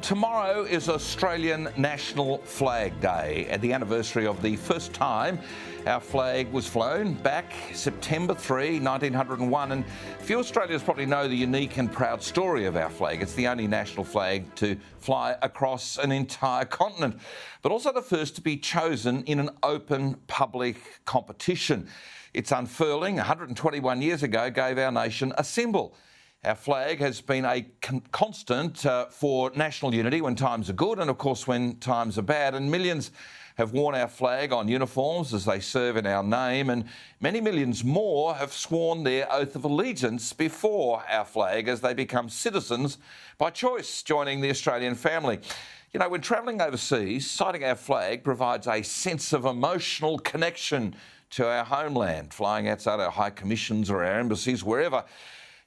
Tomorrow is Australian National Flag Day, at the anniversary of the first time our flag was flown back September 3, 1901. And few Australians probably know the unique and proud story of our flag. It's the only national flag to fly across an entire continent, but also the first to be chosen in an open public competition. Its unfurling 121 years ago gave our nation a symbol. Our flag has been a constant for national unity when times are good and, of course, when times are bad. And millions have worn our flag on uniforms as they serve in our name, and many millions more have sworn their oath of allegiance before our flag as they become citizens by choice, joining the Australian family. You know, when travelling overseas, sighting our flag provides a sense of emotional connection to our homeland. Flying outside our high commissions or our embassies, wherever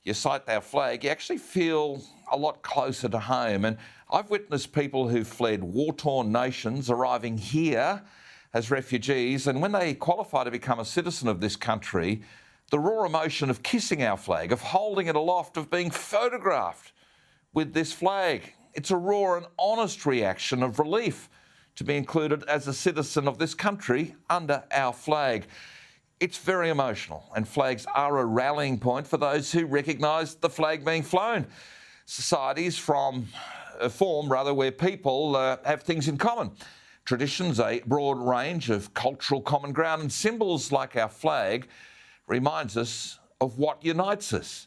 you sight our flag, you actually feel a lot closer to home. And I've witnessed people who fled war-torn nations arriving here as refugees, and when they qualify to become a citizen of this country, the raw emotion of kissing our flag, of holding it aloft, of being photographed with this flag, it's a raw and honest reaction of relief to be included as a citizen of this country under our flag. It's very emotional, and flags are a rallying point for those who recognise the flag being flown. Societies form where people have things in common. Traditions, a broad range of cultural common ground, and symbols like our flag reminds us of what unites us.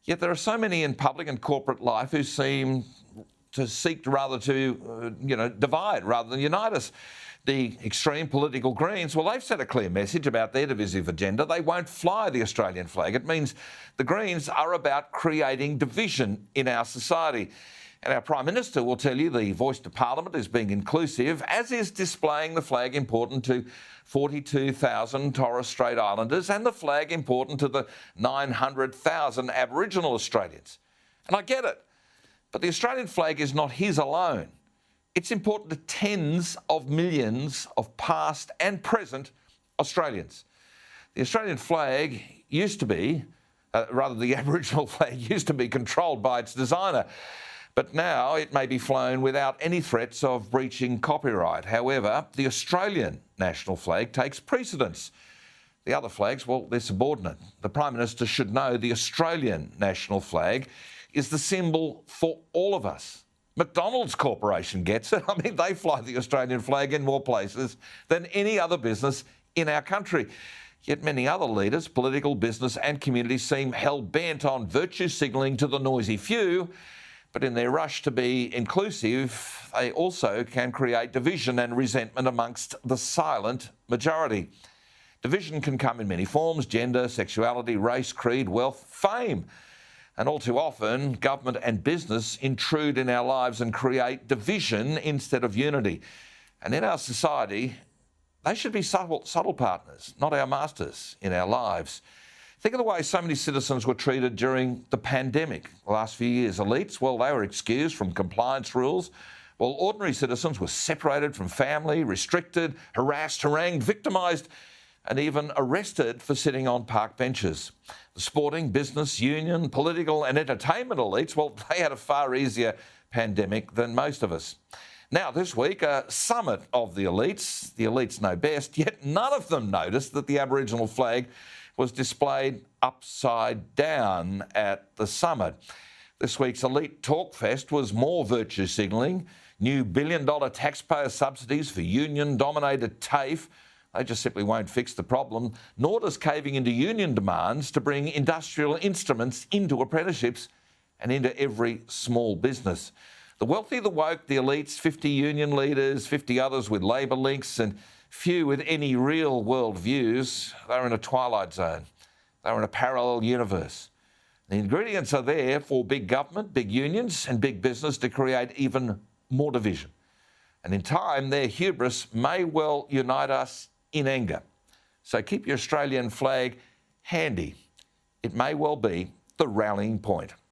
Yet there are so many in public and corporate life who seem to seek to divide rather than unite us. The extreme political Greens, well, they've sent a clear message about their divisive agenda. They won't fly the Australian flag. It means the Greens are about creating division in our society. And our Prime Minister will tell you the voice to Parliament is being inclusive, as is displaying the flag important to 42,000 Torres Strait Islanders and the flag important to the 900,000 Aboriginal Australians. And I get it, but the Australian flag is not his alone. It's important to tens of millions of past and present Australians. The Australian flag used to be, the Aboriginal flag used to be controlled by its designer, but now it may be flown without any threats of breaching copyright. However, the Australian national flag takes precedence. The other flags, well, they're subordinate. The Prime Minister should know the Australian national flag is the symbol for all of us. McDonald's Corporation gets it. I mean, they fly the Australian flag in more places than any other business in our country. Yet many other leaders, political, business and community, seem hell-bent on virtue signalling to the noisy few, but in their rush to be inclusive, they also can create division and resentment amongst the silent majority. Division can come in many forms: gender, sexuality, race, creed, wealth, fame. And all too often, government and business intrude in our lives and create division instead of unity. And in our society, they should be subtle partners, not our masters in our lives. Think of the way so many citizens were treated during the pandemic the last few years. Elites, well, they were excused from compliance rules, while ordinary citizens were separated from family, restricted, harassed, harangued, victimised, and even arrested for sitting on park benches. The sporting, business, union, political and entertainment elites, well, they had a far easier pandemic than most of us. Now, this week, a summit of the elites know best, yet none of them noticed that the Aboriginal flag was displayed upside down at the summit. This week's Elite Talk Fest was more virtue signalling, new billion-dollar taxpayer subsidies for union-dominated TAFE. They just simply won't fix the problem, nor does caving into union demands to bring industrial instruments into apprenticeships and into every small business. The wealthy, the woke, the elites, 50 union leaders, 50 others with Labor links, and few with any real world views, they're in a twilight zone. They're in a parallel universe. The ingredients are there for big government, big unions and big business to create even more division. And in time, their hubris may well unite us in anger. So keep your Australian flag handy. It may well be the rallying point.